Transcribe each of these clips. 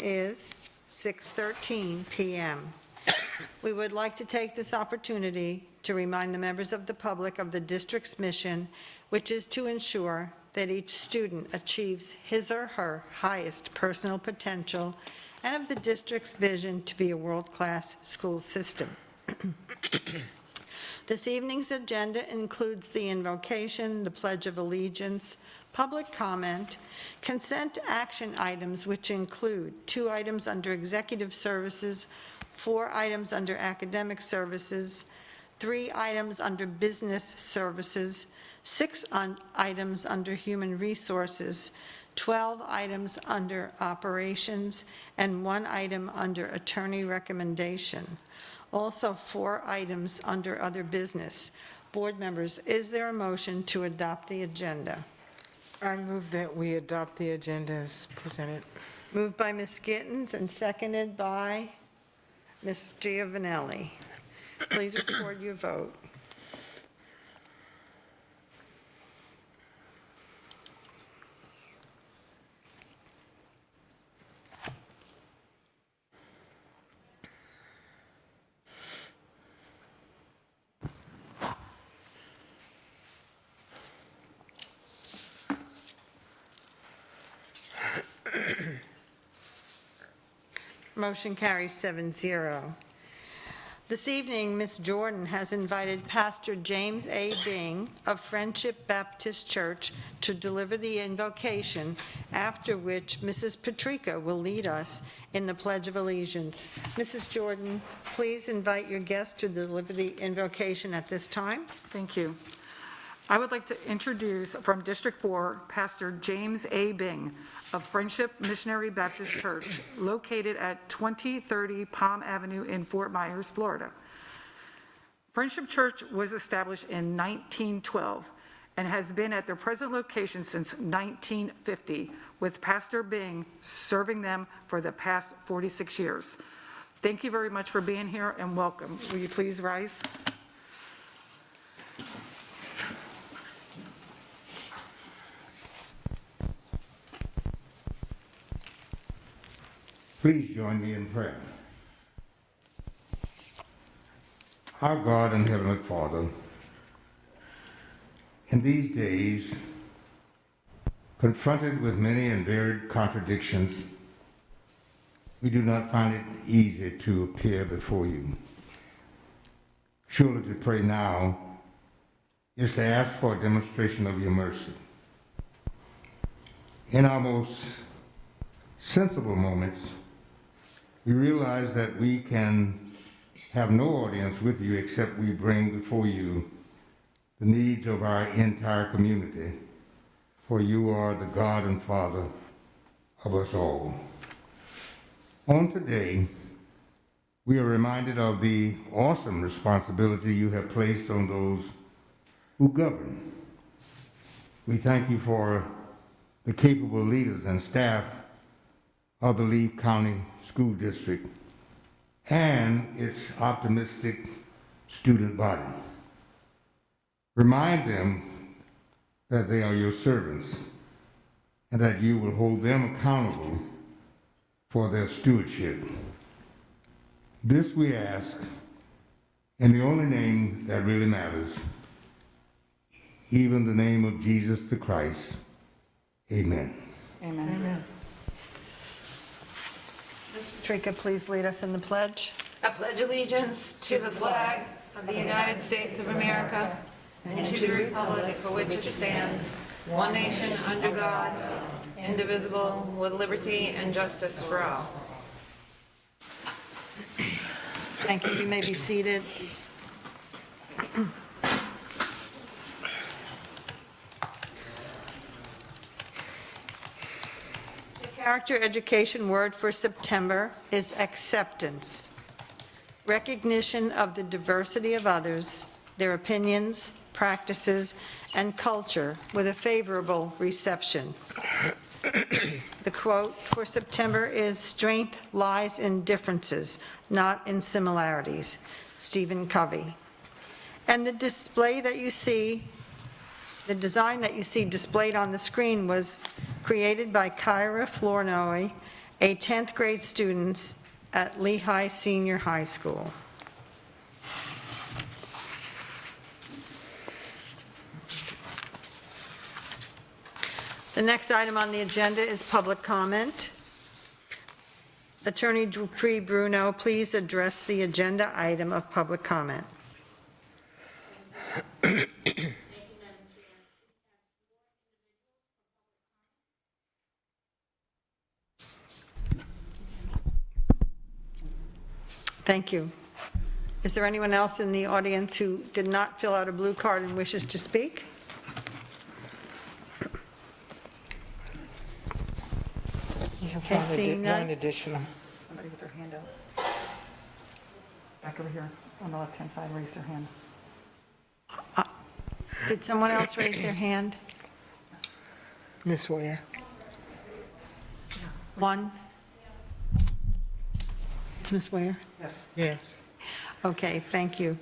Is 6:13 p.m. We would like to take this opportunity to remind the members of the public of the district's mission, which is to ensure that each student achieves his or her highest personal potential and of the district's vision to be a world-class school system. This evening's agenda includes the invocation, the Pledge of Allegiance, public comment, consent action items, which include 2 items under executive services, 4 items under academic services, 3 items under business services, 6 items under human resources, 12 items under operations, and 1 item under attorney recommendation. Also 4 items under other business. Board members, is there a motion to adopt the agenda? I move that we adopt the agenda as presented. Moved by Ms. Gittens and seconded by Ms. Giovanelli. Please record your vote. Motion carries 7-0. This evening, Ms. Jordan has invited Pastor James A. Bing of Friendship Baptist Church to deliver the invocation, after which Mrs. Patrica will lead us in the Pledge of Allegiance. Mrs. Jordan, please invite your guests to deliver the invocation at this time. Thank you. I would like to introduce from District 4, Pastor James A. Bing of Friendship Missionary Baptist Church, located at 2030 Palm Avenue in Fort Myers, Florida. Friendship Church was established in 1912 and has been at their present location since 1950, with Pastor Bing serving them for the past 46 years. Thank you very much for being here and welcome. Will you please rise? Please join me in prayer. Our God and Heavenly Father, in these days, confronted with many and varied contradictions, we do not find it easy to appear before you. Surely to pray now is to ask for a demonstration of your mercy. In our most sensible moments, we realize that we can have no audience with you except we bring before you the needs of our entire community, for you are the God and Father of us all. On today, we are reminded of the awesome responsibility you have placed on those who govern. We thank you for the capable leaders and staff of the Lee County School District and its optimistic student body. Remind them that they are your servants and that you will hold them accountable for their stewardship. This we ask in the only name that really matters, even the name of Jesus the Christ. Amen. Amen. Amen. Ms. Patrica, please lead us in the pledge. I pledge allegiance to the flag of the United States of America and to the republic for which it stands, one nation under God, indivisible, with liberty and justice for all. Thank you. You may be seated. The character education word for September is acceptance. Recognition of the diversity of others, their opinions, practices, and culture with a favorable reception. The quote for September is, "Strength lies in differences, not in similarities." Stephen Covey. And the display that you see, the design that you see displayed on the screen was created by Kyra Flournoy a 10th grade student at Lehigh Senior High School. The next item on the agenda is public comment. Attorney Dupree Bruno, please address the agenda item of public comment. Thank you. Is there anyone else in the audience who did not fill out a blue card and wishes to speak? You have Okay, seeing none. one additional. Somebody with their hand up. Back over here on the left-hand side, raise their hand. Did someone else raise their hand? Ms. Ware. One? It's Ms. Ware? Yes. Yes. Okay, thank you.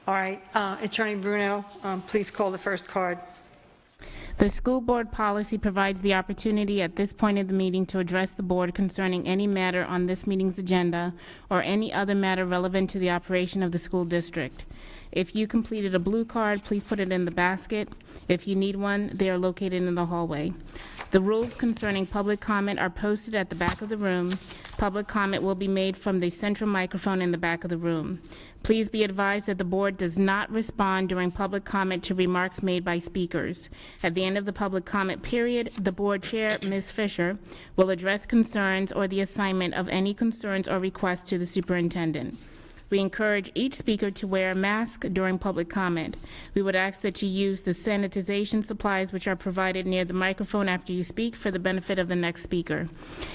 All right, Attorney Bruno, please call the first card. The school board policy provides the opportunity at this point of the meeting to address the board concerning any matter on this meeting's agenda or any other matter relevant to the operation of the school district. If you completed a blue card, please put it in the basket. If you need one, they are located in the hallway. The rules concerning public comment are posted at the back of the room. Public comment will be made from the central microphone in the back of the room. Please be advised that the board does not respond during public comment to remarks made by speakers. At the end of the public comment period, the board chair, Ms. Fisher, will address concerns or the assignment of any concerns or requests to the superintendent. We encourage each speaker to wear a mask during public comment. We would ask that you use the sanitization supplies which are provided near the microphone after you speak for the benefit of the next speaker.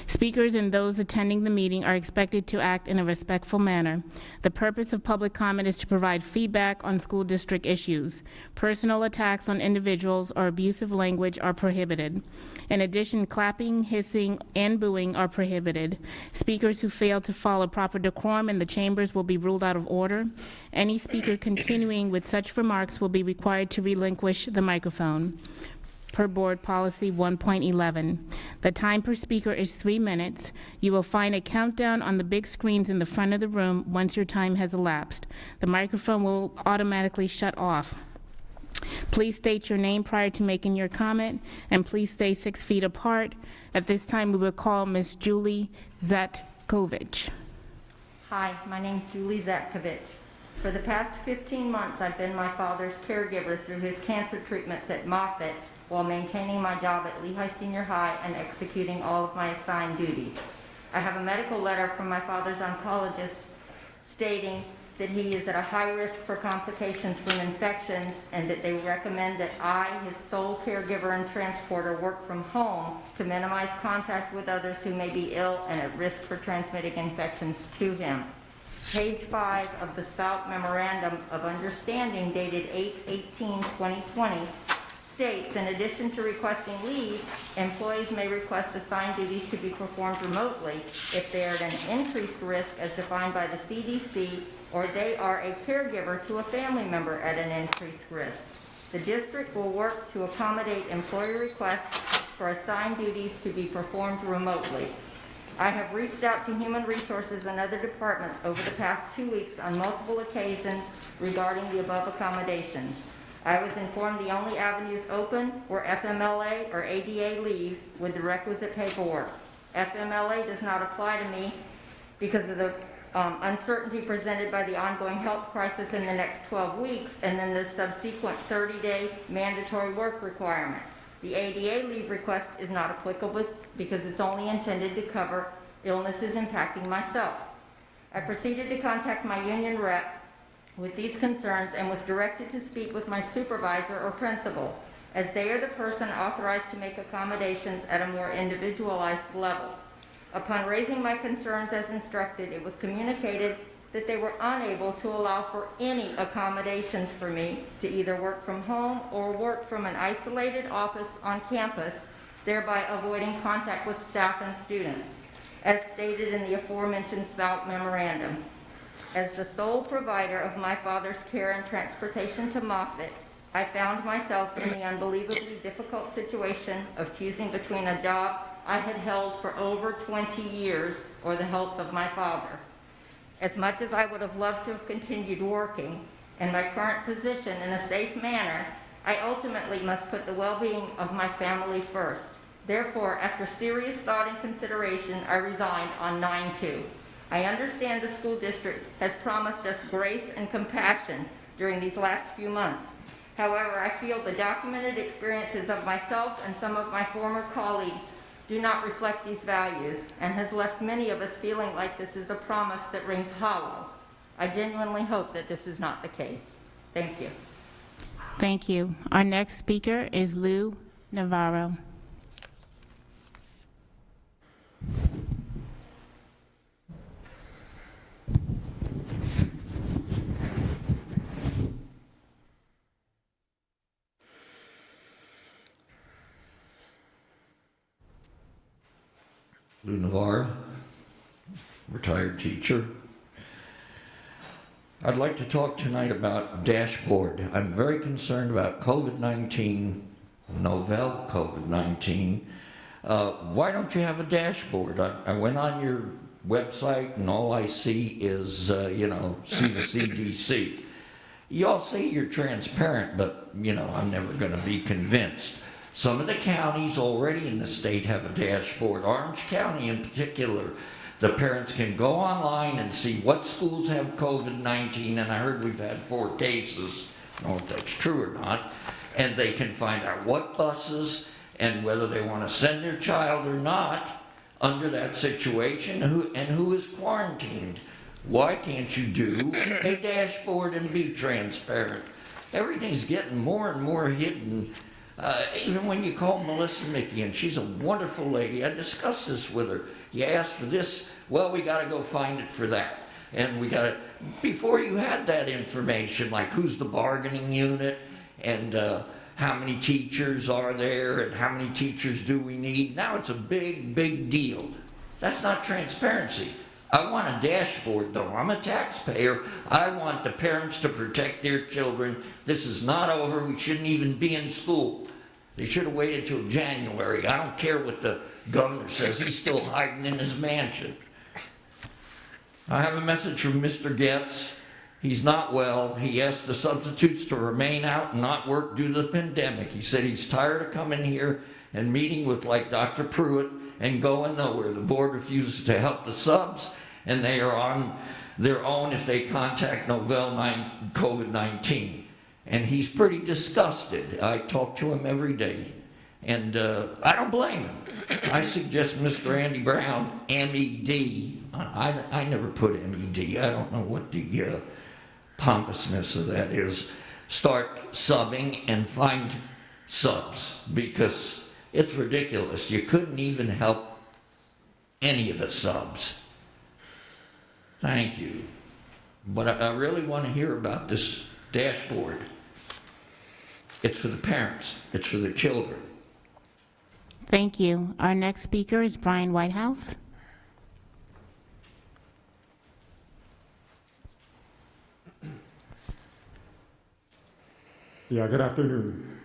Speakers and those attending the meeting are expected to act in a respectful manner. The purpose of public comment is to provide feedback on school district issues. Personal attacks on individuals or abusive language are prohibited. In addition, clapping, hissing, and booing are prohibited. Speakers who fail to follow proper decorum in the chambers will be ruled out of order. Any speaker continuing with such remarks will be required to relinquish the microphone. Per Board Policy 1.11. The time per speaker is 3 minutes. You will find a countdown on the big screens in the front of the room once your time has elapsed. The microphone will automatically shut off. Please state your name prior to making your comment, and please stay 6 feet apart. At this time, we will call Ms. Julie Zatkovich. Hi, my name's Julie Zatkovich. For the past 15 months, I've been my father's caregiver through his cancer treatments at Moffitt while maintaining my job at Lehigh Senior High and executing all of my assigned duties. I have a medical letter from my father's oncologist stating that he is at a high risk for complications from infections and that they recommend that I, his sole caregiver and transporter, work from home to minimize contact with others who may be ill and at risk for transmitting infections to him. Page 5 of the Spout Memorandum of Understanding dated 8/18/2020 states, in addition to requesting leave, employees may request assigned duties to be performed remotely if they are at an increased risk as defined by the CDC or they are a caregiver to a family member at an increased risk. The district will work to accommodate employee requests for assigned duties to be performed remotely. I have reached out to Human Resources and other departments over the past 2 weeks on multiple occasions regarding the above accommodations. I was informed the only avenues open were FMLA or ADA leave with the requisite paperwork. FMLA does not apply to me because of the uncertainty presented by the ongoing health crisis in the next 12 weeks and then the subsequent 30-day mandatory work requirement. The ADA leave request is not applicable because it's only intended to cover illnesses impacting myself. I proceeded to contact my union rep with these concerns and was directed to speak with my supervisor or principal, as they are the person authorized to make accommodations at a more individualized level. Upon raising my concerns as instructed, it was communicated that they were unable to allow for any accommodations for me to either work from home or work from an isolated office on campus, thereby avoiding contact with staff and students, as stated in the aforementioned Spout Memorandum. As the sole provider of my father's care and transportation to Moffitt, I found myself in the unbelievably difficult situation of choosing between a job I had held for over 20 years or the health of my father. As much as I would have loved to have continued working in my current position in a safe manner, I ultimately must put the well-being of my family first. Therefore, after serious thought and consideration, I resigned on 9/2. I understand the school district has promised us grace and compassion during these last few months. However, I feel the documented experiences of myself and some of my former colleagues do not reflect these values and has left many of us feeling like this is a promise that rings hollow. I genuinely hope that this is not the case. Thank you. Thank you. Our next speaker is Lou Navarro. Lou Navarro, retired teacher. I'd like to talk tonight about dashboard. I'm very concerned about COVID-19, novel COVID-19. Why don't you have a dashboard? I went on your website and all I see is, see the CDC. You all say you're transparent, but, I'm never going to be convinced. Some of the counties already in the state have a dashboard. Orange County in particular, the parents can go online and see what schools have COVID-19, and I heard we've had 4 cases. I don't know if that's true or not. And they can find out what buses and whether they want to send their child or not under that situation, who is quarantined. Why can't you do a dashboard and be transparent? Everything's getting more and more hidden. Even when you call Melissa Mickey, and she's a wonderful lady, I discussed this with her. You ask for this, well, we got to go find it for that. And we got to, before you had that information, like who's the bargaining unit, and how many teachers are there, and how many teachers do we need, now it's a big, big deal. That's not transparency. I want a dashboard, though. I'm a taxpayer. I want the parents to protect their children. This is not over. We shouldn't even be in school. They should have waited till January. I don't care what the governor says. He's still hiding in his mansion. I have a message from Mr. Getz. He's not well. He asked the substitutes to remain out and not work due to the pandemic. He said he's tired of coming here and meeting with like Dr. Pruitt and going nowhere. The board refuses to help the subs, and they are on their own if they contact COVID-19. And he's pretty disgusted. I talk to him every day, and I don't blame him. I suggest Mr. Andy Brown, MED. I never put MED. I don't know what the pompousness of that is. Start subbing and find subs, because it's ridiculous. You couldn't even help any of the subs. Thank you. But I really want to hear about this dashboard. It's for the parents. It's for the children. Thank you. Our next speaker is Brian Whitehouse. Yeah, good afternoon.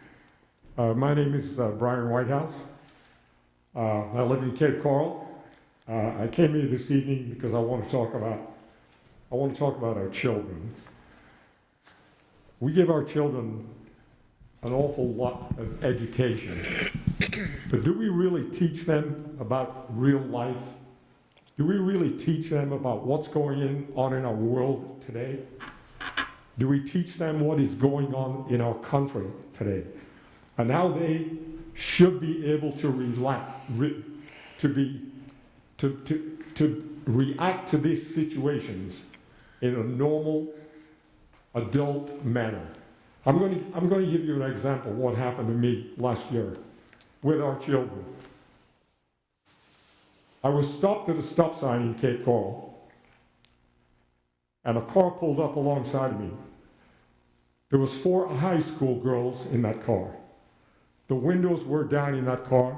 My name is Brian Whitehouse. I live in Cape Coral. I came here this evening because I want to talk about our children. We give our children an awful lot of education, but do we really teach them about real life? Do we really teach them about what's going on in our world today? Do we teach them what is going on in our country today? And how they should be able to react to these situations in a normal, adult manner. I'm going to give you an example of what happened to me last year with our children. I was stopped at a stop sign in Cape Coral, and a car pulled up alongside me. There was 4 high school girls in that car. The windows were down in that car,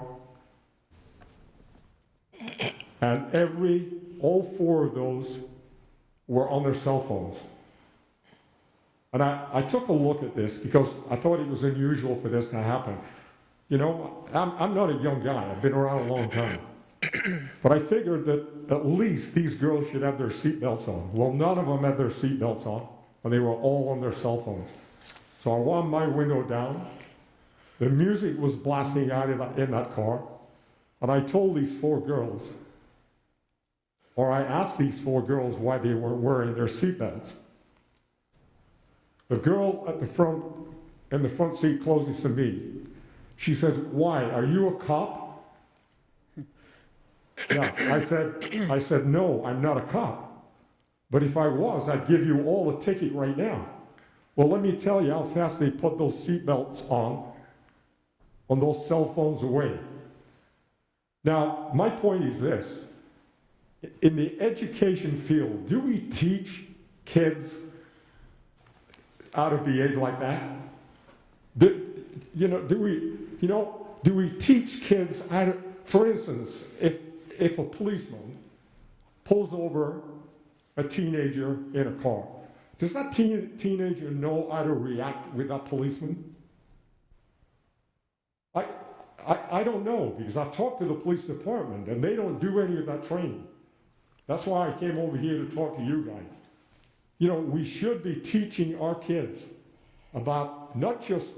and all 4 of those were on their cell phones. And I took a look at this because I thought it was unusual for this to happen. You know, I'm not a young guy. I've been around a long time. But I figured that at least these girls should have their seatbelts on. Well, none of them had their seatbelts on, and they were all on their cell phones. So I wound my window down. The music was blasting out in that car. And I told these 4 girls, or I asked these 4 girls why they weren't wearing their seatbelts. The girl at the front, in the front seat closest to me, she said, "Why, are you a cop?" Yeah, I said, "No, I'm not a cop. But if I was, I'd give you all a ticket right now." Well, let me tell you how fast they put those seatbelts on those cell phones away. Now, my point is this. In the education field, do we teach kids how to behave like that? Do we teach kids how to, for instance, if a policeman pulls over a teenager in a car, does that teenager know how to react with that policeman? I don't know, because I've talked to the police department and they don't do any of that training. That's why I came over here to talk to you guys. You know, we should be teaching our kids about not just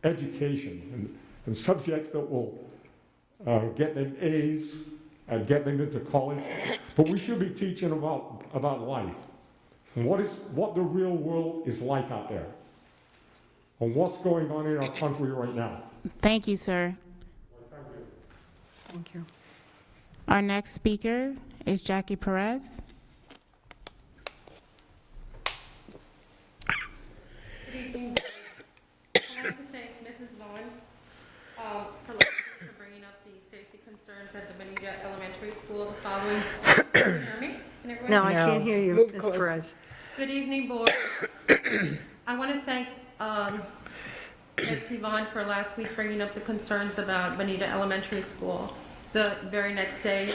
education and subjects that will get them A's and get them into college, but we should be teaching about life and what the real world is like out there and what's going on in our country right now. Thank you, sir. Thank you. Our next speaker is Jackie Perez. Good evening. I'd like to thank Mrs. Vaughn for bringing up the safety concerns at the Benita Elementary School following. Can you hear me? Can everyone No, I hear me? can't hear you, Move Ms. closer. Perez. Good evening, board. I want to thank Ms. Vaughn for last week bringing up the concerns about Benita Elementary School. The very next day,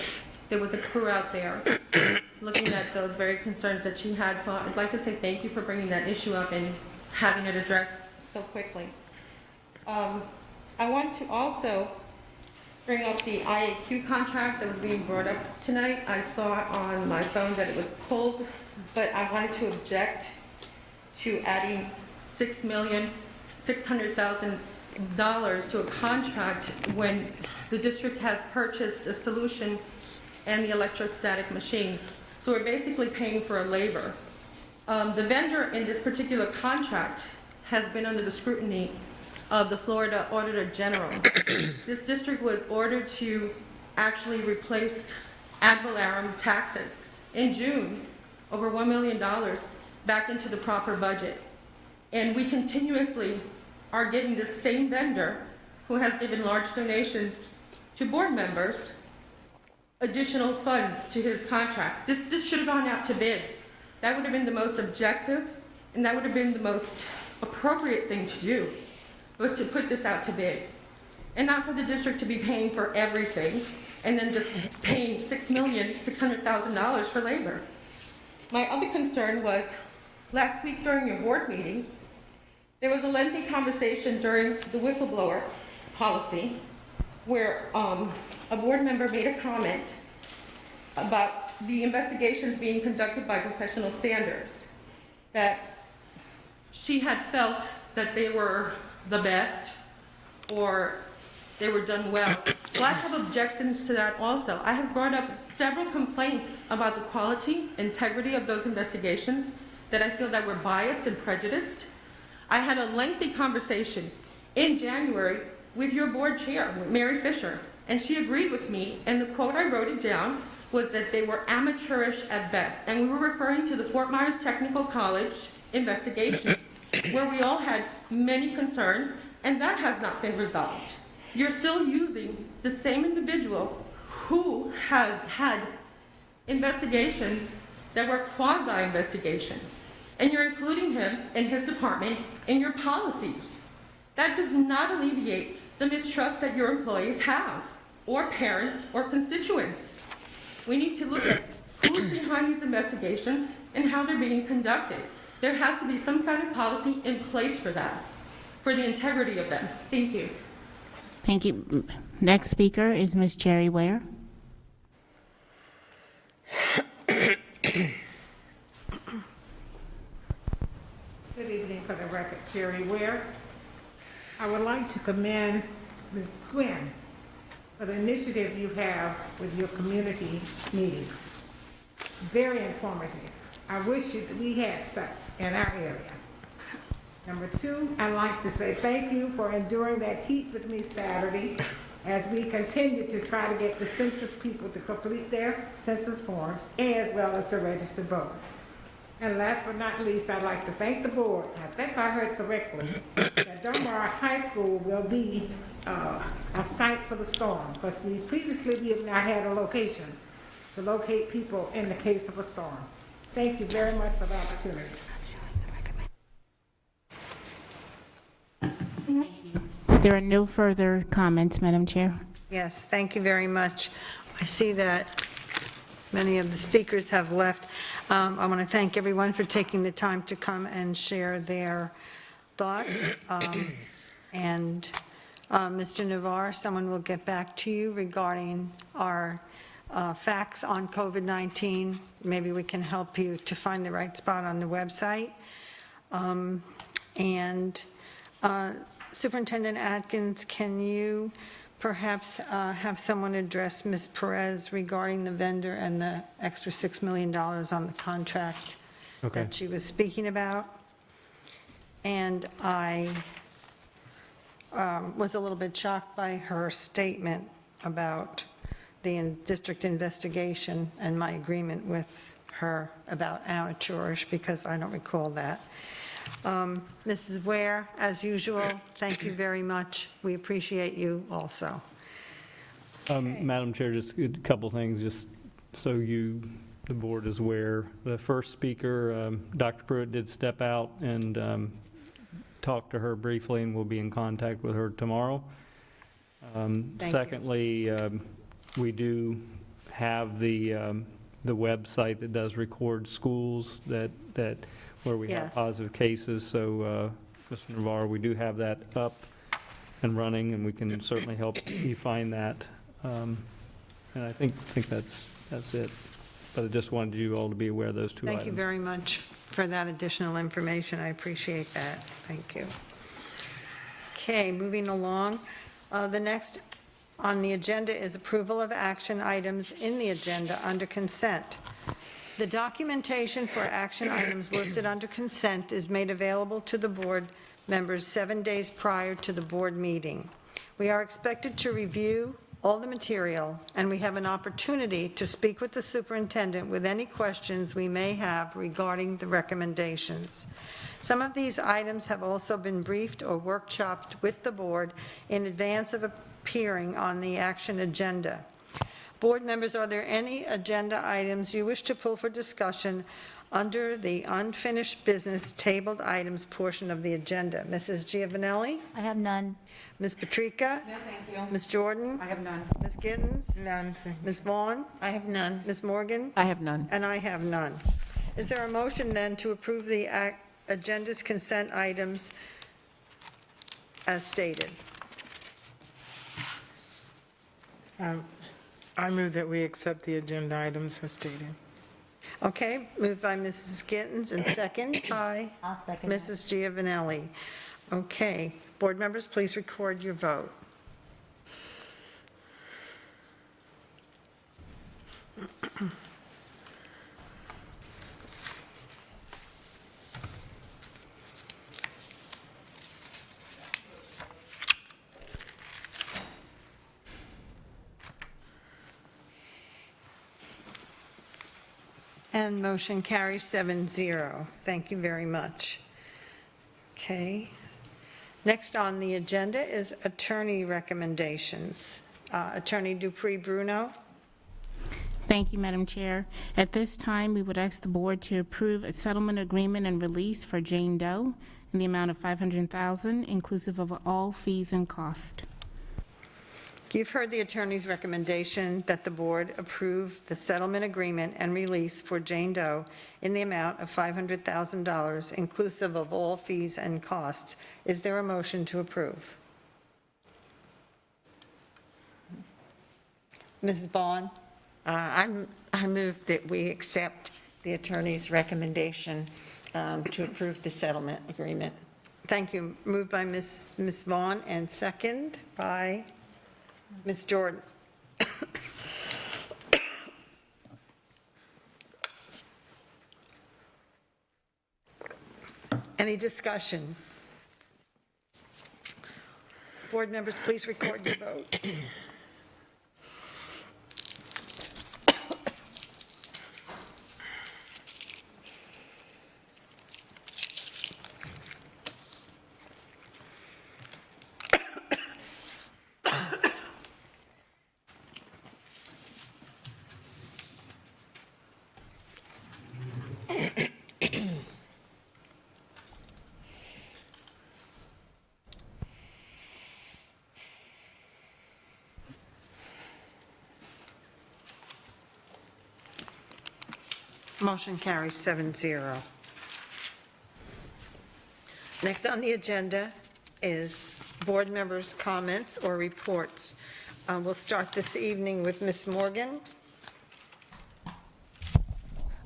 there was a crew out there looking at those very concerns that she had. So I'd like to say thank you for bringing that issue up and having it addressed so quickly. I want to also bring up the IAQ contract that was being brought up tonight. I saw on my phone that it was pulled, but I wanted to object to adding $6,600,000 to a contract when the district has purchased a solution and the electrostatic machine. So we're basically paying for a labor. The vendor in this particular contract has been under the scrutiny of the Florida Auditor General. This district was ordered to actually replace ad valorem taxes in June, over $1 million, back into the proper budget. And we continuously are giving the same vendor, who has given large donations to board members, additional funds to his contract. This should have gone out to bid. That would have been the most objective, and that would have been the most appropriate thing to do, but to put this out to bid. And not for the district to be paying for everything, and then just paying $6,600,000 for labor. My other concern was, last week during your board meeting, there was a lengthy conversation during the whistleblower policy where a board member made a comment about the investigations being conducted by professional standards, that she had felt that they were the best or they were done well. Well, I have objections to that also. I have brought up several complaints about the quality, integrity of those investigations that I feel that were biased and prejudiced. I had a lengthy conversation in January with your board chair, Mary Fisher, and she agreed with me, and the quote, I wrote it down, was that they were amateurish at best. And we were referring to the Fort Myers Technical College investigation, where we all had many concerns, and that has not been resolved. You're still using the same individual who has had investigations that were quasi-investigations, and you're including him and his department in your policies. That does not alleviate the mistrust that your employees have, or parents, or constituents. We need to look at who's behind these investigations and how they're being conducted. There has to be some kind of policy in place for that, for the integrity of them. Thank you. Thank you. Next speaker is Ms. Cherry Ware. Good evening, for the record, Jerry Ware. I would like to commend Ms. Gwynn for the initiative you have with your community meetings. Very informative. I wish that we had such in our area. Number two, I'd like to say thank you for enduring that heat with me Saturday as we continue to try to get the census people to complete their census forms as well as to register vote. And last but not least, I'd like to thank the board. I think I heard correctly that Dunbar High School will be a site for the storm, because we have not had a location to locate people in the case of a storm. Thank you very much for the opportunity. There are no further comments, Madam Chair. Yes, thank you very much. I see that many of the speakers have left. I want to thank everyone for taking the time to come and share their thoughts. And Mr. Navarre, someone will get back to you regarding our facts on COVID-19. Maybe we can help you to find the right spot on the website. Superintendent Atkins, can you perhaps have someone address Ms. Perez regarding the vendor and the extra $6 million on the contract that she was speaking about? And I was a little bit shocked by her statement about the district investigation and my agreement with her about amateurish, because I don't recall that. Mrs. Ware, as usual, thank you very much. We appreciate you also. Madam Chair, just a couple things, just so the board is aware. The first speaker, Dr. Pruitt, did step out and talk to her briefly, and we'll be in contact with her tomorrow. Secondly, we do have the website that does record schools that where we have positive cases. So, Mr. Navarre, we do have that up and running, and we can certainly help you find that. And I think that's it. But I just wanted you all to be aware of those two items. Thank you very much for that additional information. I appreciate that. Thank you. Okay, moving along. The next on the agenda is approval of action items in the agenda under consent. The documentation for action items listed under consent is made available to the board members 7 days prior to the board meeting. We are expected to review all the material, and we have an opportunity to speak with the superintendent with any questions we may have regarding the recommendations. Some of these items have also been briefed or workshopped with the board in advance of appearing on the action agenda. Board members, are there any agenda items you wish to pull for discussion under the unfinished business tabled items portion of the agenda? Mrs. Giovanelli? I have none. Ms. Patrica? No, thank you. Ms. Jordan? I have none. Ms. Gittens? None. Ms. Vaughn? I have none. Ms. Morgan? I have none. And I have none. Is there a motion then to approve the agenda's consent items as stated? I move that we accept the agenda items as stated. Okay, moved by Mrs. Gittens and second by I'll second that. Mrs. Giovanelli. Okay, board members, please record your vote. And motion carries 7-0. Thank you very much. Okay. Next on the agenda is attorney recommendations. Attorney Dupree Bruno. Thank you, Madam Chair. At this time, we would ask the board to approve a settlement agreement and release for Jane Doe in the amount of $500,000, inclusive of all fees and cost. You've heard the attorney's recommendation that the board approve the settlement agreement and release for Jane Doe in the amount of $500,000, inclusive of all fees and costs. Is there a motion to approve? Mrs. Vaughn? I move that we accept the attorney's recommendation to approve the settlement agreement. Thank you. Moved by Ms. Vaughn and second by Ms. Jordan. Any discussion? Board members, please record your vote. Motion carries 7-0. Next on the agenda is board members' comments or reports. We'll start this evening with Ms. Morgan.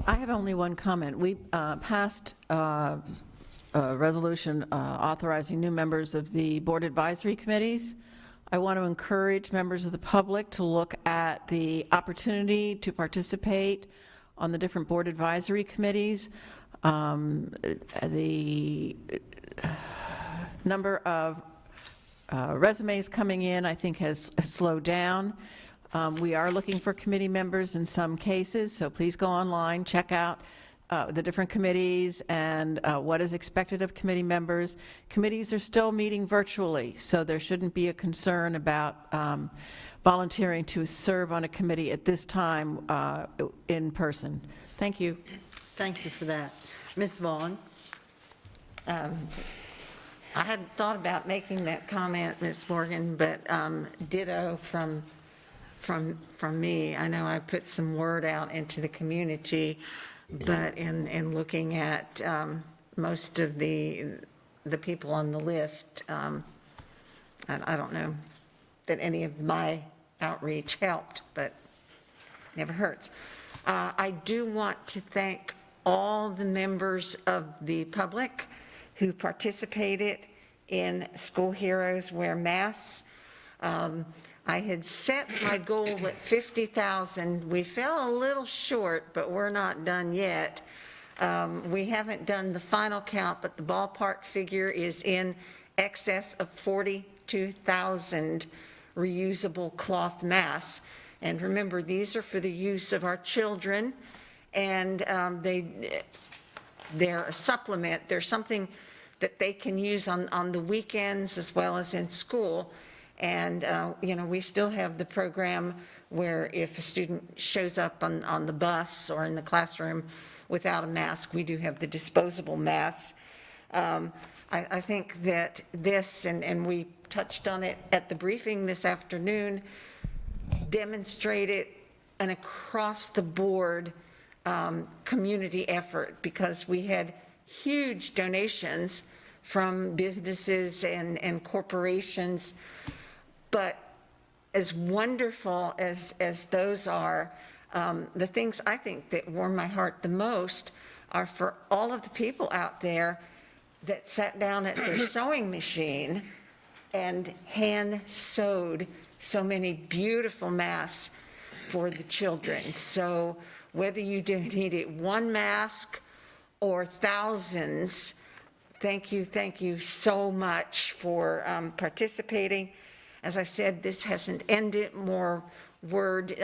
I have only one comment. We passed a resolution authorizing new members of the board advisory committees. I want to encourage members of the public to look at the opportunity to participate on the different board advisory committees. The number of resumes coming in, I think, has slowed down. We are looking for committee members in some cases, so please go online, check out the different committees and what is expected of committee members. Committees are still meeting virtually, so there shouldn't be a concern about volunteering to serve on a committee at this time in person. Thank you. Thank you for that. Ms. Vaughn? I hadn't thought about making that comment, Ms. Morgan, but ditto from me. I know I put some word out into the community, but in looking at most of the people on the list, I don't know that any of my outreach helped, but never hurts. I do want to thank all the members of the public who participated in School Heroes Wear Masks. I had set my goal at 50,000. We fell a little short, but we're not done yet. We haven't done the final count, but the ballpark figure is in excess of 42,000 reusable cloth masks. And remember, these are for the use of our children, and they're a supplement. They're something that they can use on the weekends as well as in school. And, we still have the program where if a student shows up on the bus or in the classroom without a mask, we do have the disposable masks. I think that this, and we touched on it at the briefing this afternoon, demonstrated an across-the-board community effort, because we had huge donations from businesses and corporations. But as wonderful as those are, the things I think that warm my heart the most are for all of the people out there that sat down at their sewing machine and hand sewed so many beautiful masks for the children. So whether you donated one mask or thousands, thank you so much for participating. As I said, this hasn't ended. More word,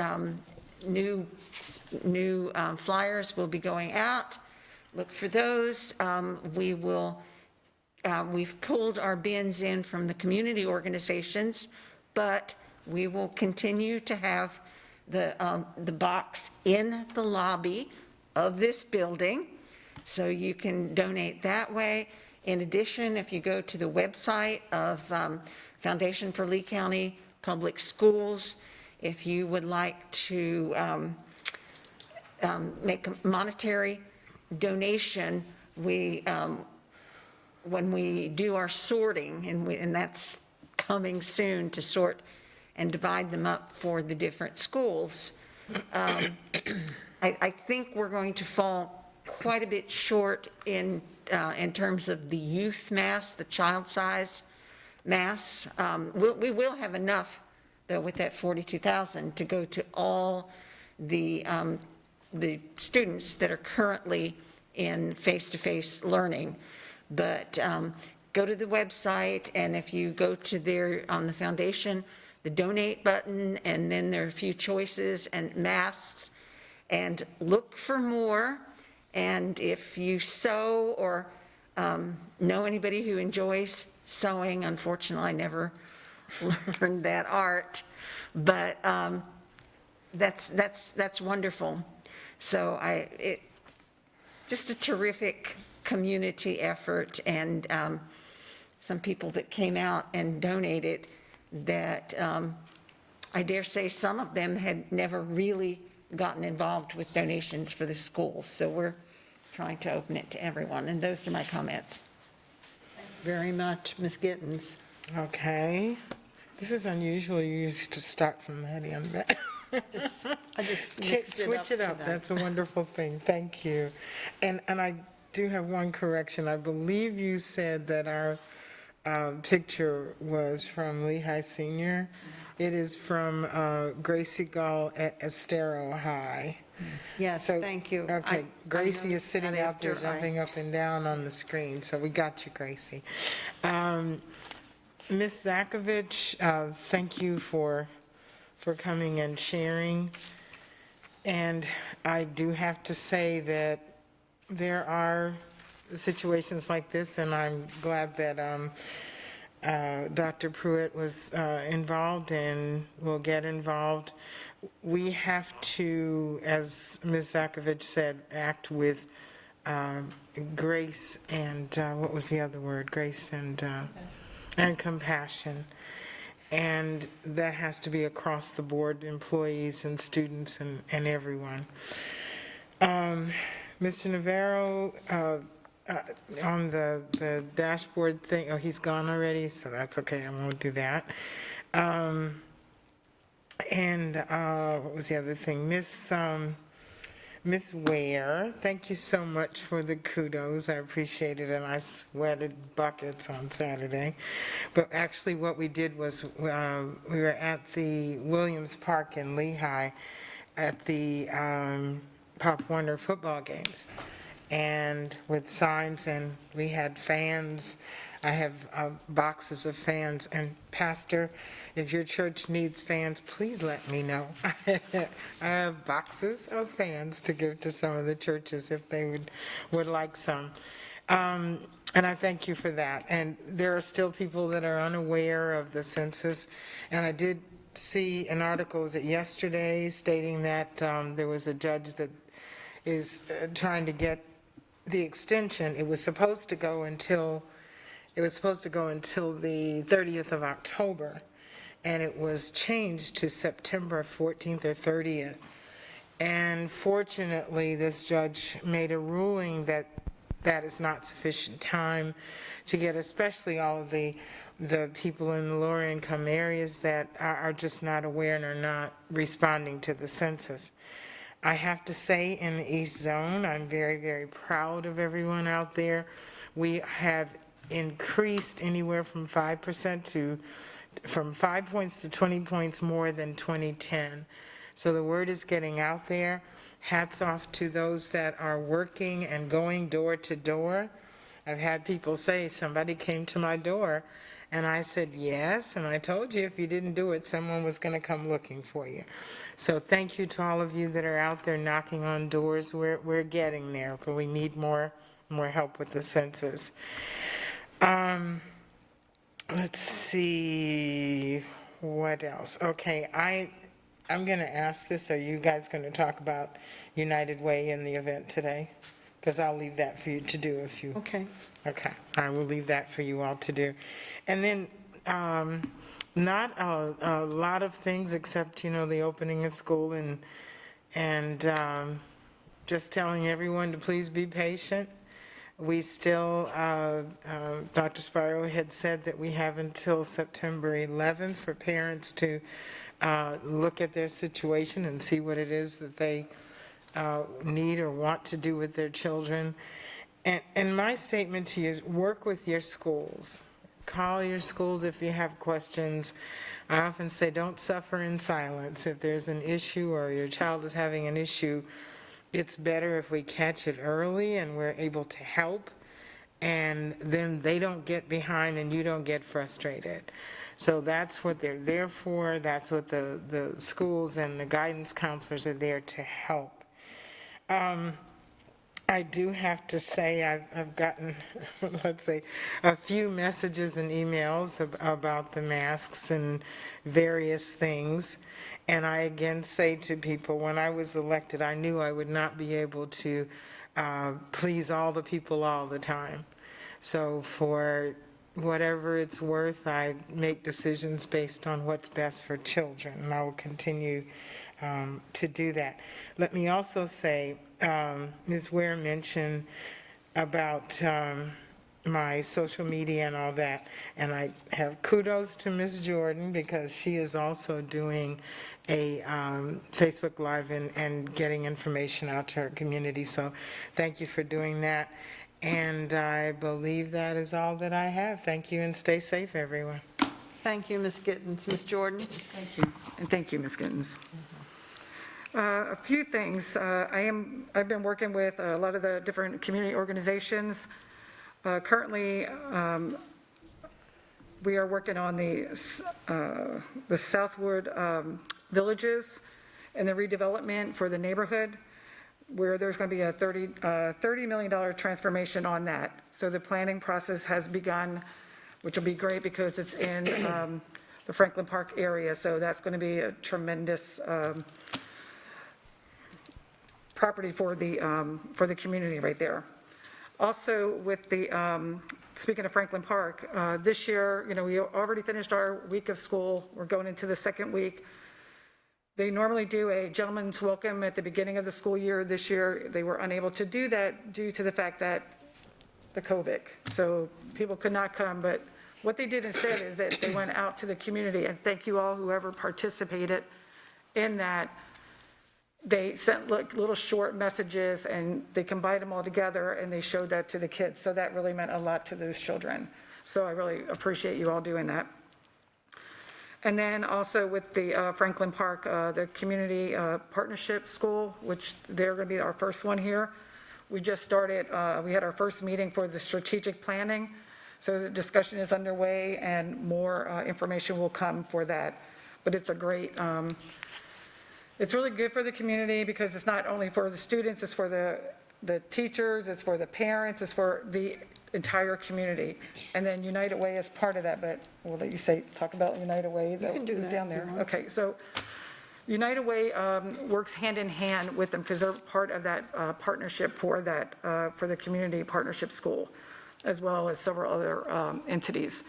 new flyers will be going out. Look for those. We've pulled our bins in from the community organizations, but we will continue to have the box in the lobby of this building, so you can donate that way. In addition, if you go to the website of Foundation for Lee County Public Schools, if you would like to make a monetary donation, when we do our sorting, and that's coming soon to sort and divide them up for the different schools, I think we're going to fall quite a bit short in terms of the youth mass, the child size mass. We will have enough, though, with that 42,000 to go to all the students that are currently in face-to-face learning. But go to the website, and if you go to there on the foundation, the donate button, and then there are a few choices and masks, and look for more. And if you sew or know anybody who enjoys sewing, unfortunately, I never learned that art, but that's wonderful. So just a terrific community effort, and some people that came out and donated that I dare say some of them had never really gotten involved with donations for the schools. So we're trying to open it to everyone, and those are my comments. Very much. Ms. Gittens. Okay. This is unusual. You used to start from that end. I just mixed Switch it up. tonight. That's a wonderful thing. Thank you. And I do have one correction. I believe you said that our picture was from Lehigh Senior. It is from Gracie Gall at Estero High. Yes, So- thank you. Okay, Gracie is noticed sitting that out there after I- jumping up and down on the screen, so we got you, Gracie. Ms. Zakovich, thank you for coming and sharing. And I do have to say that there are situations like this, and I'm glad that Dr. Pruitt was involved and will get involved. We have to, as Ms. Zakovich said, act with grace and, what was the other word? Grace and compassion. And that has to be across the board, employees and students and everyone. Mr. Navarro, on the dashboard thing, oh, he's gone already, so that's okay, I won't do that. And what was the other thing? Miss Ware, thank you so much for the kudos. I appreciate it, and I sweated buckets on Saturday. But actually what we did was we were at the Williams Park in Lehigh at the Pop Warner football games, and with signs, and we had fans. I have boxes of fans, and Pastor, if your church needs fans, please let me know. I have boxes of fans to give to some of the churches if they would like some. And I thank you for that. And there are still people that are unaware of the census, and I did see an article, was it yesterday, stating that there was a judge that is trying to get the extension. It was supposed to go until the 30th of October, and it was changed to September 14th or 30th. And fortunately, this judge made a ruling that that is not sufficient time to get, especially all of the people in the lower income areas that are just not aware and are not responding to the census. I have to say, in the East Zone, I'm very, very proud of everyone out there. We have increased anywhere from 5% to, from 5 points to 20 points more than 2010. So the word is getting out there. Hats off to those that are working and going door to door. I've had people say, somebody came to my door, and I said, yes, and I told you if you didn't do it, someone was going to come looking for you. So thank you to all of you that are out there knocking on doors. We're getting there, but we need more help with the census. Let's see, what else? Okay, I'm going to ask this. Are you guys going to talk about United Way in the event today? Because I'll leave that for you to do if you... Okay. Okay, I will leave that for you all to do. And then, not a lot of things except, the opening of school and just telling everyone to please be patient. We still, Dr. Spiro had said that we have until September 11th for parents to look at their situation and see what it is that they need or want to do with their children. And my statement to you is work with your schools. Call your schools if you have questions. I often say don't suffer in silence. If there's an issue or your child is having an issue, it's better if we catch it early and we're able to help, and then they don't get behind and you don't get frustrated. So that's what they're there for. That's what the schools and the guidance counselors are there to help. I do have to say I've gotten, let's say, a few messages and emails about the masks and various things. And I again say to people, when I was elected, I knew I would not be able to please all the people all the time. So for whatever it's worth, I make decisions based on what's best for children, and I will continue to do that. Let me also say, Ms. Ware mentioned about my social media and all that, and I have kudos to Ms. Jordan because she is also doing a Facebook Live and getting information out to her community, so thank you for doing that. And I believe that is all that I have. Thank you, and stay safe, everyone. Thank you, Ms. Gittens. Ms. Jordan? Thank you. And thank you, Ms. Gittens. A few things. I've been working with a lot of the different community organizations. Currently, we are working on the Southwood villages and the redevelopment for the neighborhood, where there's going to be a $30 million transformation on that. So the planning process has begun, which will be great because it's in the Franklin Park area. So that's going to be a tremendous property for the community right there. Also, with the speaking of Franklin Park, this year, we already finished our week of school. We're going into the second week. They normally do a gentleman's welcome at the beginning of the school year. This year, they were unable to do that due to the fact that the COVID. So people could not come, but what they did instead is that they went out to the community, and thank you all, whoever participated in that. They sent little short messages and they combined them all together and they showed that to the kids. So that really meant a lot to those children. So I really appreciate you all doing that. And then also with the Franklin Park, the community partnership school, which they're going to be our first one here. We just started, we had our first meeting for the strategic planning. So the discussion is underway and more information will come for that. But it's a great, it's really good for the community because it's not only for the students, it's for the teachers, it's for the parents, it's for the entire community. And then United Way is part of that, but we'll let you talk about United Way. You can do that down there. Okay, so United Way works hand in hand with them because they're part of that partnership for that, for the community partnership school, as well as several other entities.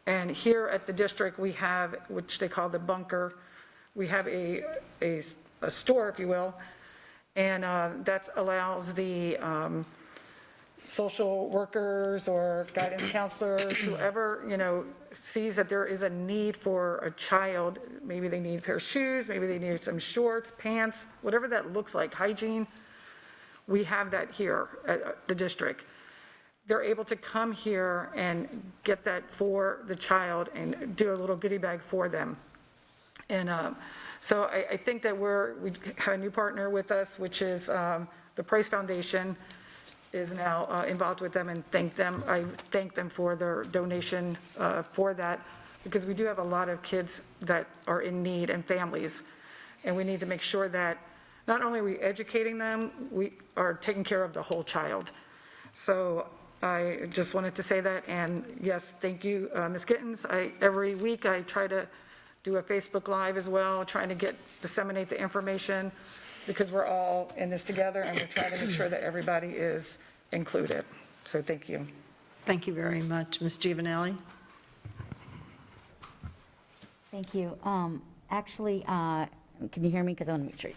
And here at the district, we have, which they call the bunker, we have a store, if you will, and that allows the social workers or guidance counselors, whoever, sees that there is a need for a child, maybe they need a pair of shoes, maybe they need some shorts, pants, whatever that looks like, hygiene, we have that here at the district. They're able to come here and get that for the child and do a little goodie bag for them. And so I think that we have a new partner with us, which is the Price Foundation is now involved with them, and I thank them for their donation for that, because we do have a lot of kids that are in need and families, and we need to make sure that not only are we educating them, we are taking care of the whole child. So I just wanted to say that, and yes, thank you, Ms. Gittens. Every week I try to do a Facebook Live as well, trying to disseminate the information, because we're all in this together and we're trying to make sure that everybody is included. So thank you. Thank you very much. Ms. Giovanelli? Thank you. Actually, can you hear me? Because I want to make sure.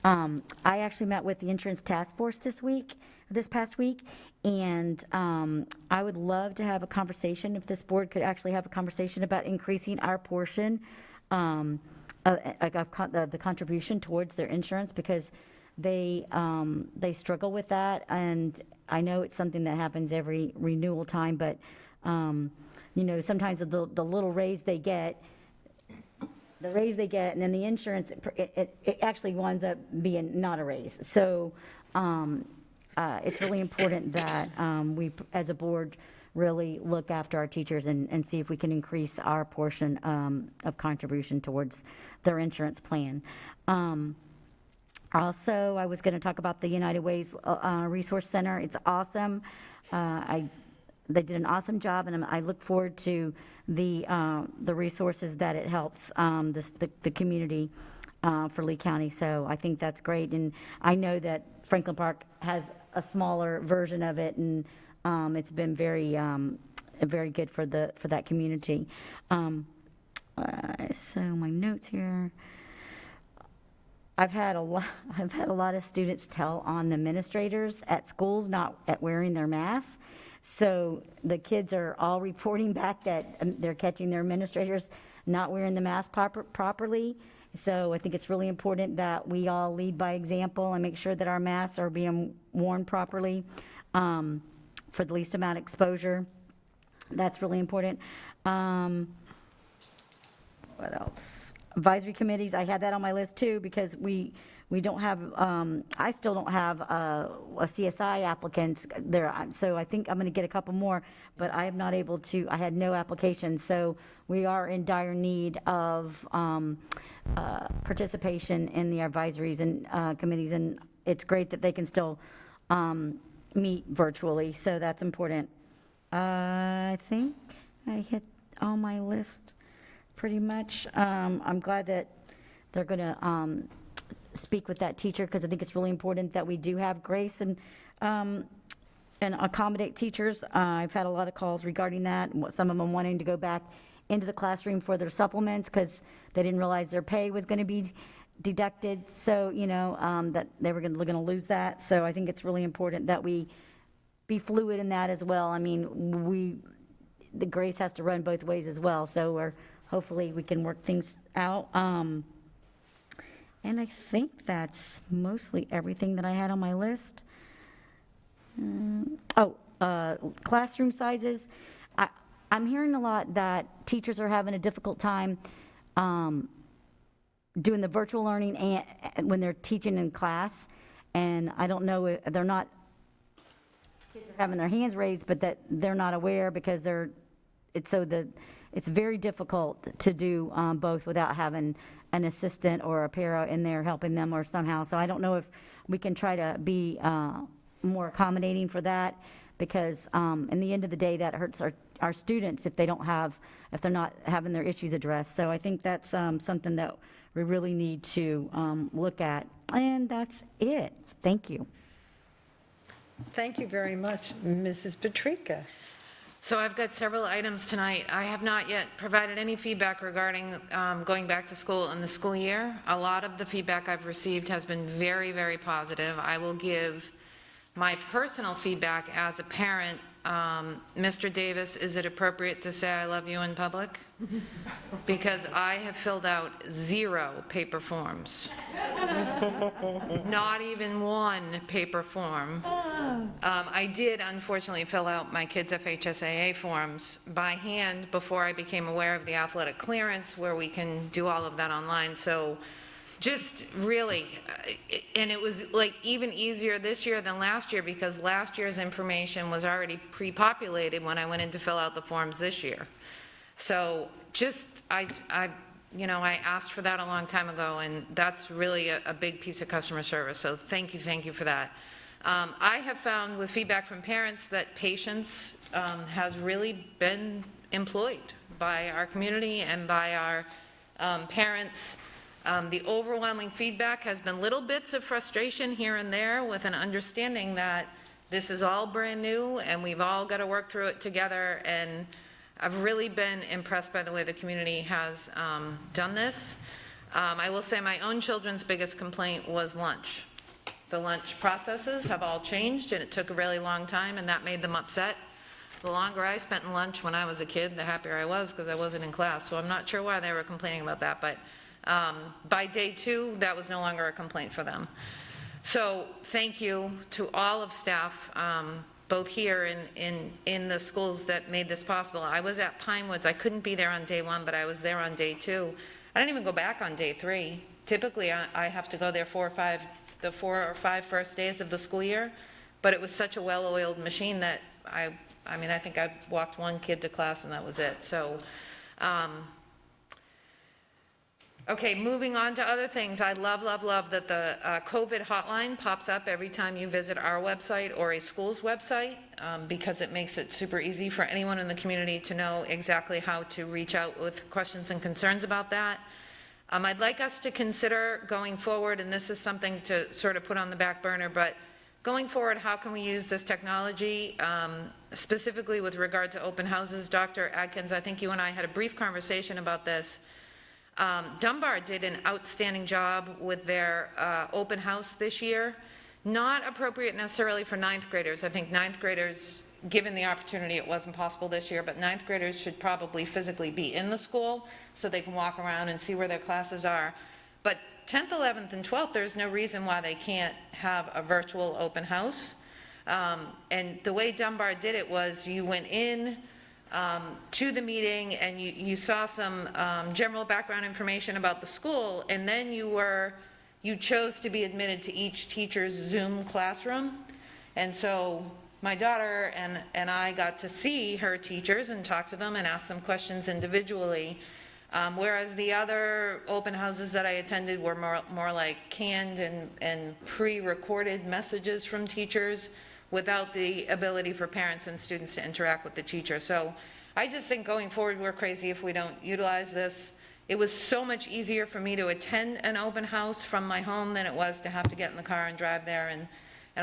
I actually met with the insurance task force this past week, and I would love to have a conversation, if this board could actually have a conversation about increasing our portion of the contribution towards their insurance, because they struggle with that, and I know it's something that happens every renewal time, but sometimes the little raise they get, and then the insurance, it actually winds up being not a raise. So it's really important that we, as a board, really look after our teachers and see if we can increase our portion of contribution towards their insurance plan. Also, I was going to talk about the United Ways Resource Center. It's awesome. They did an awesome job, and I look forward to the resources that it helps the community for Lee County. So I think that's great, and I know that Franklin Park has a smaller version of it, and it's been very good for that community. So my notes here. I've had a lot of students tell on the administrators at schools not at wearing their masks. So the kids are all reporting back that they're catching their administrators not wearing the mask properly. So I think it's really important that we all lead by example and make sure that our masks are being worn properly for the least amount of exposure. That's really important. What else? Advisory committees, I had that on my list too, because we don't have, I still don't have a CSI applicants there, so I think I'm going to get a couple more, but I am not able to, I had no applications, so we are in dire need of participation in the advisories and committees, and it's great that they can still meet virtually, so that's important. I think I hit all my list pretty much. I'm glad that they're going to speak with that teacher, because I think it's really important that we do have grace and accommodate teachers. I've had a lot of calls regarding that, and some of them wanting to go back into the classroom for their supplements because they didn't realize their pay was going to be deducted, so that they were going to lose that. So I think it's really important that we be fluid in that as well. I mean, the grace has to run both ways as well, so hopefully we can work things out. And I think that's mostly everything that I had on my list. Classroom sizes. I'm hearing a lot that teachers are having a difficult time doing the virtual learning and when they're teaching in class. And I don't know, they're not, kids are having their hands raised, but that they're not aware because it's very difficult to do both without having an assistant or a para in there helping them or somehow. So I don't know if we can try to be more accommodating for that, because in the end of the day, that hurts our students if they're not having their issues addressed. So I think that's something that we really need to look at. And that's it. Thank you. Thank you very much, Mrs. Patrica. So I've got several items tonight. I have not yet provided any feedback regarding going back to school in the school year. A lot of the feedback I've received has been very, very positive. I will give my personal feedback as a parent. Mr. Davis, is it appropriate to say I love you in public? Because I have filled out 0 paper forms. Not even 1 paper form. I did, unfortunately, fill out my kids' FHSAA forms by hand before I became aware of the athletic clearance, where we can do all of that online. So just really, and it was like even easier this year than last year, because last year's information was already pre-populated when I went in to fill out the forms this year. So just, I asked for that a long time ago, and that's really a big piece of customer service. So thank you for that. I have found with feedback from parents that patience has really been employed by our community and by our parents. The overwhelming feedback has been little bits of frustration here and there, with an understanding that this is all brand new and we've all got to work through it together. And I've really been impressed by the way the community has done this. I will say my own children's biggest complaint was lunch. The lunch processes have all changed, and it took a really long time, and that made them upset. The longer I spent in lunch when I was a kid, the happier I was because I wasn't in class. So I'm not sure why they were complaining about that, but by day 2, that was no longer a complaint for them. So thank you to all of staff, both here and in the schools that made this possible. I was at Pinewoods. I couldn't be there on day 1, but I was there on day 2. I didn't even go back on day 3. Typically, I have to go there the 4 or 5 first days of the school year, but it was such a well-oiled machine that I mean, I think I walked 1 kid to class and that was it. So, okay, moving on to other things. I love that the COVID hotline pops up every time you visit our website or a school's website, because it makes it super easy for anyone in the community to know exactly how to reach out with questions and concerns about that. I'd like us to consider going forward, and this is something to sort of put on the back burner, but going forward, how can we use this technology, specifically with regard to open houses? Dr. Adkins, I think you and I had a brief conversation about this. Dunbar did an outstanding job with their open house this year. Not appropriate necessarily for 9th graders. I think 9th graders, given the opportunity, it wasn't possible this year, but 9th graders should probably physically be in the school so they can walk around and see where their classes are. But 10th, 11th, and 12th, there's no reason why they can't have a virtual open house. And the way Dunbar did it was you went in to the meeting and you saw some general background information about the school, and then you chose to be admitted to each teacher's Zoom classroom. And so my daughter and I got to see her teachers and talk to them and ask them questions individually. Whereas the other open houses that I attended were more like canned and pre-recorded messages from teachers without the ability for parents and students to interact with the teacher. So I just think going forward, we're crazy if we don't utilize this. It was so much easier for me to attend an open house from my home than it was to have to get in the car and drive there and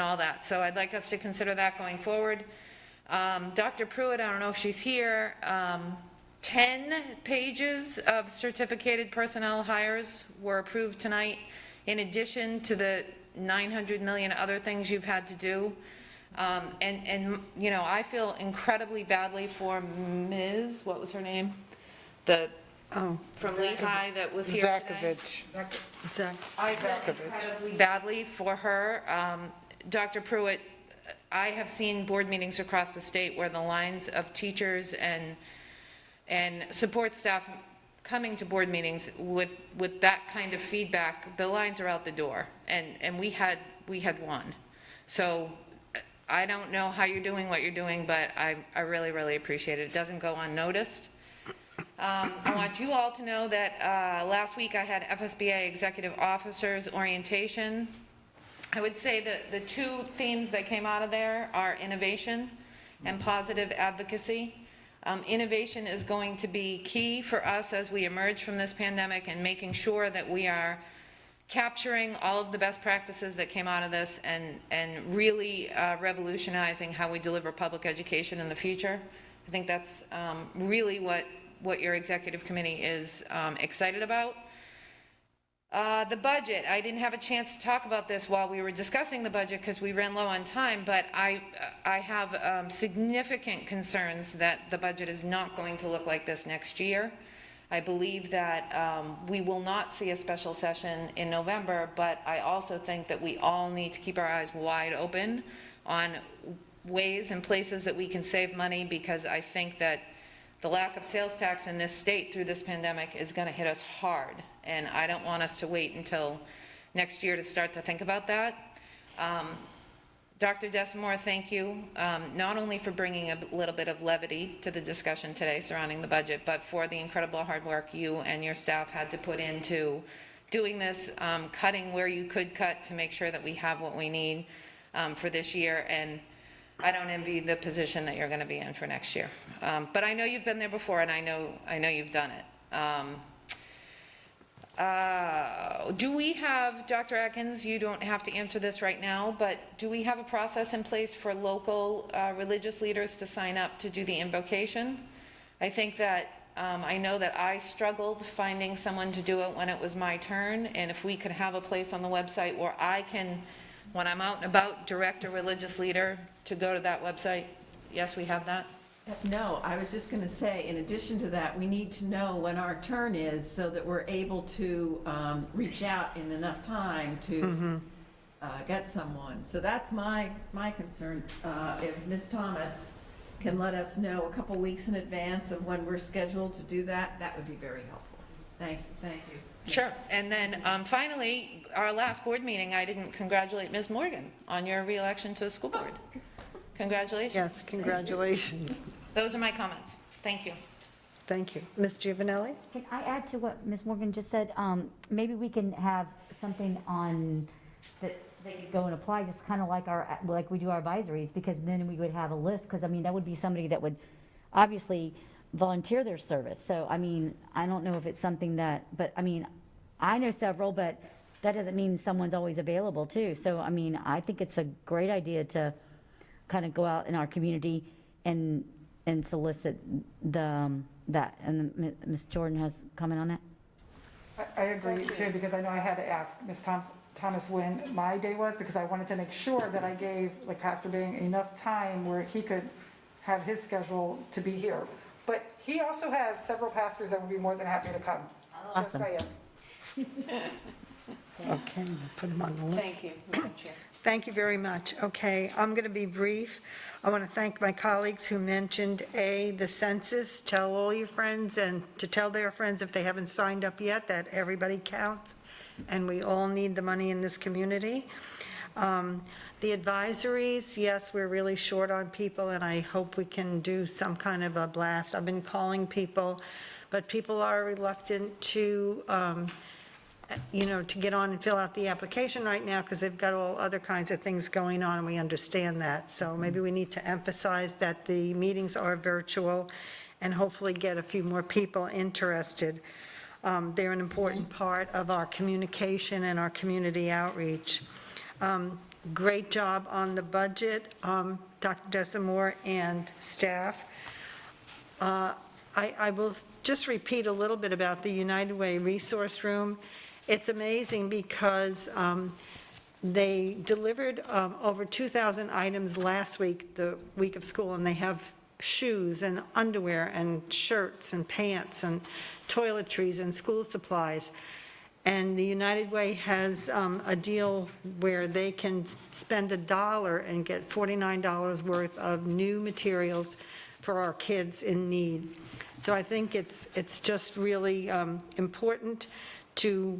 all that. So I'd like us to consider that going forward. Dr. Pruitt, I don't know if she's here, 10 pages of certificated personnel hires were approved tonight, in addition to the 900 million other things you've had to do. And you know, I feel incredibly badly for Ms., what was her name? From Lehigh that was here Zakovich. today. I feel incredibly badly for her. Dr. Pruitt, I have seen board meetings across the state where the lines of teachers and support staff coming to board meetings with that kind of feedback, the lines are out the door, and we had one. So I don't know how you're doing what you're doing, but I really, really appreciate it. It doesn't go unnoticed. I want you all to know that last week I had FSBA Executive Officers Orientation. I would say that the 2 themes that came out of there are innovation and positive advocacy. Innovation is going to be key for us as we emerge from this pandemic, and making sure that we are capturing all of the best practices that came out of this and really revolutionizing how we deliver public education in the future. I think that's really what your executive committee is excited about. The budget, I didn't have a chance to talk about this while we were discussing the budget because we ran low on time, but I have significant concerns that the budget is not going to look like this next year. I believe that we will not see a special session in November, but I also think that we all need to keep our eyes wide open on ways and places that we can save money, because I think that the lack of sales tax in this state through this pandemic is going to hit us hard, and I don't want us to wait until next year to start to think about that. Dr. Desamore, thank you, not only for bringing a little bit of levity to the discussion today surrounding the budget, but for the incredible hard work you and your staff had to put into doing this, cutting where you could cut to make sure that we have what we need for this year. And I don't envy the position that you're going to be in for next year. But I know you've been there before, and I know you've done it. Do we have, Dr. Atkins, you don't have to answer this right now, but do we have a process in place for local religious leaders to sign up to do the invocation? I think that I know that I struggled finding someone to do it when it was my turn, and if we could have a place on the website where I can, when I'm out and about, direct a religious leader to go to that website. Yes, we have that? No, I was just going to say, in addition to that, we need to know when our turn is so that we're able to reach out in enough time to get someone. So that's my concern. If Ms. Thomas can let us know a couple weeks in advance of when we're scheduled to do that, that would be very helpful. Thank you. Sure. And then finally, our last board meeting, I didn't congratulate Ms. Morgan on your reelection to the school board. Congratulations. Yes, congratulations. Those are my comments. Thank you. Thank you. Ms. Giovanelli? Can I add to what Ms. Morgan just said? Maybe we can have something on that they could go and apply, just kind of like we do our advisories, because then we would have a list, because I mean, that would be somebody that would obviously volunteer their service. So, I mean, I don't know if it's something that, but I mean, I know several, but that doesn't mean someone's always available too. So, I mean, I think it's a great idea to kind of go out in our community and solicit that. And Ms. Jordan has comment on that? I agree too, because I know I had to ask Ms. Thomas when my day was, because I wanted to make sure that I gave, like Pastor Bing, enough time where he could have his schedule to be here. But he also has several pastors that would be more than happy to come. Just Awesome. saying. Okay, we'll put them on the list. Thank you, Madam Chair. Thank you very much. Okay, I'm going to be brief. I want to thank my colleagues who mentioned, the census. Tell all your friends and to tell their friends if they haven't signed up yet that everybody counts and we all need the money in this community. The advisories, yes, we're really short on people, and I hope we can do some kind of a blast. I've been calling people, but people are reluctant to to get on and fill out the application right now because they've got all other kinds of things going on, and we understand that. So maybe we need to emphasize that the meetings are virtual and hopefully get a few more people interested. They're an important part of our communication and our community outreach. Great job on the budget, Dr. Desamore and staff. I will just repeat a little bit about the United Way Resource Room. It's amazing because they delivered over 2,000 items last week, the week of school, and they have shoes and underwear and shirts and pants and toiletries and school supplies. And the United Way has a deal where they can spend $1 and get $49 worth of new materials for our kids in need. So I think it's just really important to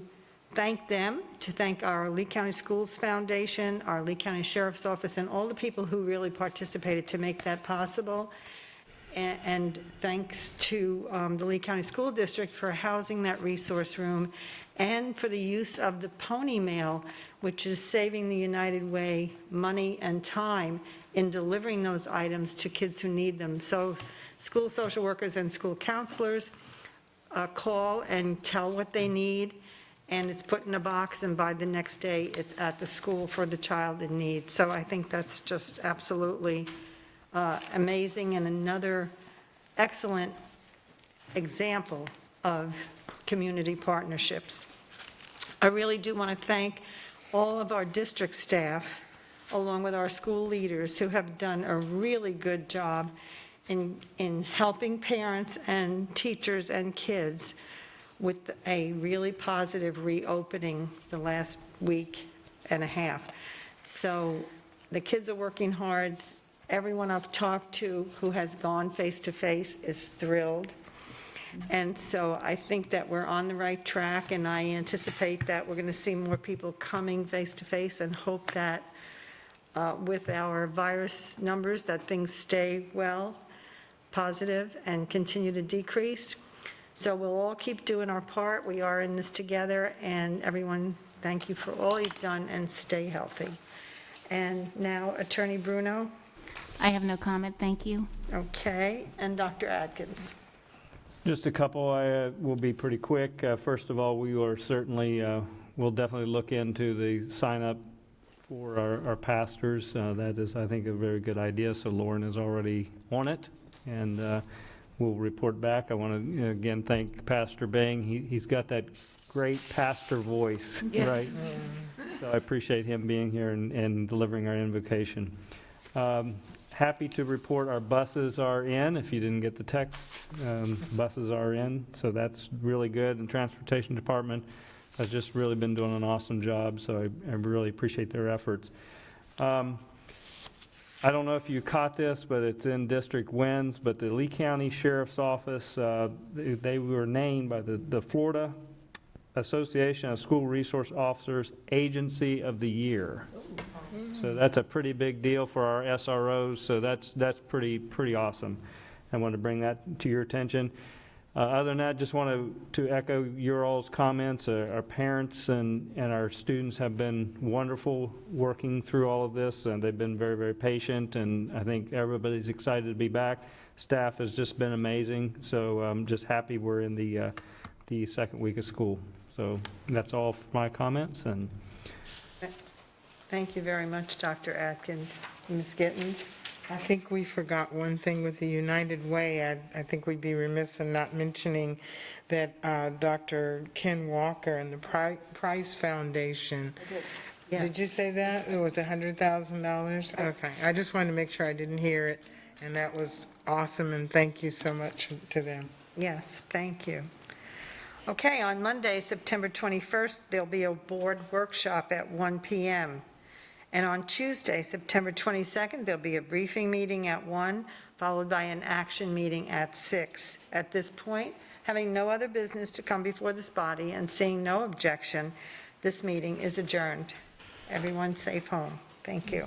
thank them, to thank our Lee County Schools Foundation, our Lee County Sheriff's Office, and all the people who really participated to make that possible. And thanks to the Lee County School District for housing that resource room and for the use of the Pony Mail, which is saving the United Way money and time in delivering those items to kids who need them. So school social workers and school counselors call and tell what they need, and it's put in a box, and by the next day, it's at the school for the child in need. So I think that's just absolutely amazing, and another excellent example of community partnerships. I really do want to thank all of our district staff, along with our school leaders, who have done a really good job in helping parents and teachers and kids with a really positive reopening the last week and a half. So the kids are working hard. Everyone I've talked to who has gone face-to-face is thrilled. And so I think that we're on the right track, and I anticipate that we're going to see more people coming face-to-face, and hope that with our virus numbers that things stay well, positive, and continue to decrease. So we'll all keep doing our part. We are in this together, and everyone, thank you for all you've done, and stay healthy. And now, Attorney Bruno. I have no comment, thank you. Okay, and Dr. Adkins. Just a couple. I will be pretty quick. First of all, we are certainly, we'll definitely look into the sign up for our pastors. That is, I think, a very good idea. So Lauren is already on it, and we'll report back. I want to, again, thank Pastor Bang. He's got that great pastor voice, Yes. right? So I appreciate him being here and delivering our invocation. Happy to report our buses are in. If you didn't get the text, buses are in, so that's really good. And Transportation Department has just really been doing an awesome job, so I really appreciate their efforts. I don't know if you caught this, but it's in District Wins, but the Lee County Sheriff's Office, they were named by the Florida Association of School Resource Officers Agency of the Year. So that's a pretty big deal for our SROs, so that's pretty awesome. I want to bring that to your attention. Other than that, just want to echo your all's comments. Our parents and our students have been wonderful working through all of this, and they've been very, very patient, and I think everybody's excited to be back. Staff has just been amazing, so I'm just happy we're in the second week of school. So that's all for my comments. And Thank you very much, Dr. Atkins. Ms. Gittens? I think we forgot one thing with the United Way. I think we'd be remiss in not mentioning that Dr. Ken Walker and the Price Foundation. Yeah. Did you say that? It was $100,000? Okay. I just wanted to make sure I didn't hear it, and that was awesome, and thank you so much to them. Yes, thank you. Okay, on Monday, September 21st, there'll be a board workshop at 1 p.m. And on Tuesday, September 22nd, there'll be a briefing meeting at 1, followed by an action meeting at 6. At this point, having no other business to come before this body and seeing no objection, this meeting is adjourned. Everyone safe home. Thank you.